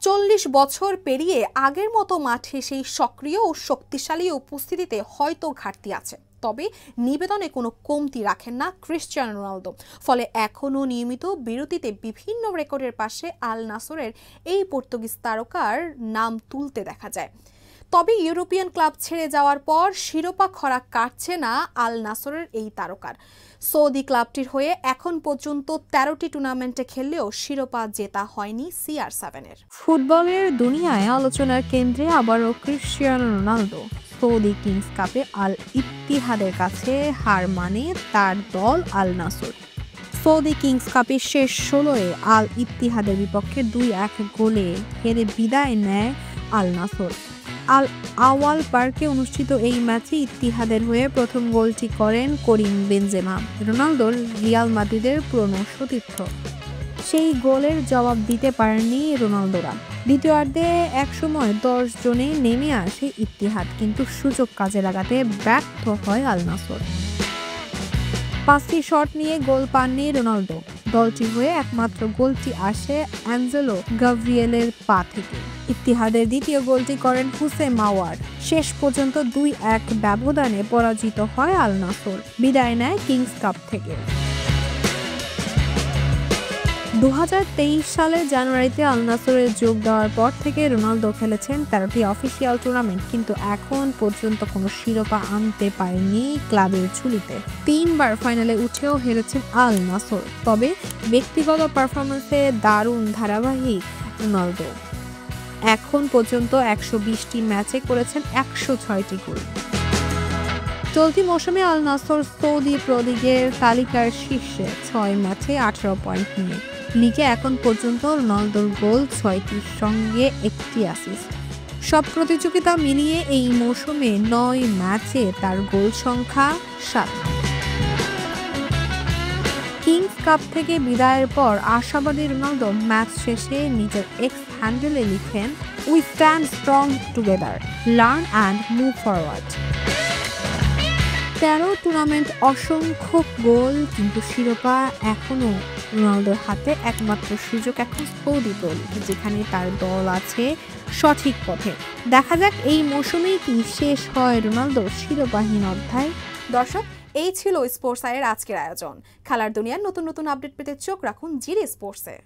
40 বছর পেরিয়ে আগের মতো মাঠে সেই সক্রিয় ও শক্তিশালী উপস্থিতিতে হয়তো ঘাটতি আছে, তবে নিবেদনে কোনো কমতি রাখেন না ক্রিশ্চিয়ানো রোনালদো। ফলে এখনও নিয়মিত বিরতিতে বিভিন্ন রেকর্ডের পাশে আল নাসরের এই পর্তুগিজ তারকার নাম তুলতে দেখা যায়। তবে ইউরোপিয়ান ক্লাব ছেড়ে যাওয়ার পর শিরোপা খরা কাটছে না আল নাসরের এই তারকার। সৌদি ক্লাবটির হয়ে এখন পর্যন্ত 13টি টুর্নামেন্টে খেললেও শিরোপা জেতা হয়নি CR7-এর। ফুটবলের দুনিয়ায় আলোচনার কেন্দ্রে আবারও ক্রিশ্চিয়ানো রোনালদো। সৌদি কিংস কাপে আল ইত্তিহাদের কাছে হার মানে তার দল আল নাসর। সৌদি কিংস কাপের শেষ 16-এ আল ইত্তিহাদের বিপক্ষে 2-1 গোলে হেরে বিদায় নেয় আল নাসর। আল আওয়াল পার্কে অনুষ্ঠিত এই ম্যাচে ইত্তিহাদের হয়ে প্রথম গোলটি করেন করিম বেনজেমা, রোনালদোর রিয়াল মাদ্রিদের পুরনো সতীর্থ। সেই গোলের জবাব দিতে পারেননি রোনালদোরা। দ্বিতীয়ার্ধে একসময় 10 জনে নেমে আসে ইত্তিহাদ, কিন্তু সুযোগ কাজে লাগাতে ব্যর্থ হয় আল নাসর। 5টি শট নিয়ে গোল পাননি রোনালদো। দলটির হয়ে একমাত্র গোলটি আসে অ্যাঞ্জেলো গাভরিয়েলের পা থেকে। ইত্তিহাদের দ্বিতীয় গোলটি করেন হুসেম আওয়ার। শেষ পর্যন্ত 2-1 ব্যবধানে পরাজিত হয় আল নাসর, বিদায় নেয় কিংস কাপ থেকে। 2023 সালের জানুয়ারিতে আল নাসরে যোগ দেওয়ার পর থেকে রোনালদো খেলেছেন 13টি অফিসিয়াল টুর্নামেন্ট, কিন্তু এখন পর্যন্ত কোনো শিরোপা আনতে পারেনি ক্লাবের ঝুলিতে। 3 বার ফাইনালে উঠেও হেরেছেন আল নাসর। তবে ব্যক্তিগত পারফরমেন্সে দারুণ ধারাবাহিক রোনালদো। এখন পর্যন্ত 120টি ম্যাচে করেছেন 106টি গোল। চলতি মৌসুমে আল নাসর সৌদি প্রো লিগের তালিকার শীর্ষে, 6 ম্যাচে 18 পয়েন্ট নিয়ে। লিগে এখন পর্যন্ত রোনালদোর গোল 6টির সঙ্গে 1টি অ্যাসিস্ট। সব প্রতিযোগিতা মিলিয়ে এই মৌসুমে 9 ম্যাচে তার গোল সংখ্যা 7। কিংস কাপ থেকে বিদায়ের পর আশাবাদী রোনালদো ম্যাচ শেষে নিজের এক্স হ্যান্ডেলে লিখেন, "we stand strong together, learn and move forward." 13 tournament, অসংখ্য গোল, কিন্তু শিরোপা এখনো রোনালদোর হাতে। একমাত্র সুযোগ এখন সৌদি প্রো লিগে, যেখানে তার দল আছে সঠিক পথে। দেখা যাক এই মৌসুমেই কি শেষ হয় রোনালদোর শিরোপাহীন অধ্যায়। দর্শক, এই ছিল স্পোর্টস আইয়ের আজকের আয়োজন। খেলার দুনিয়ার নতুন নতুন আপডেট পেতে চোখ রাখুন জিডি স্পোর্টসে।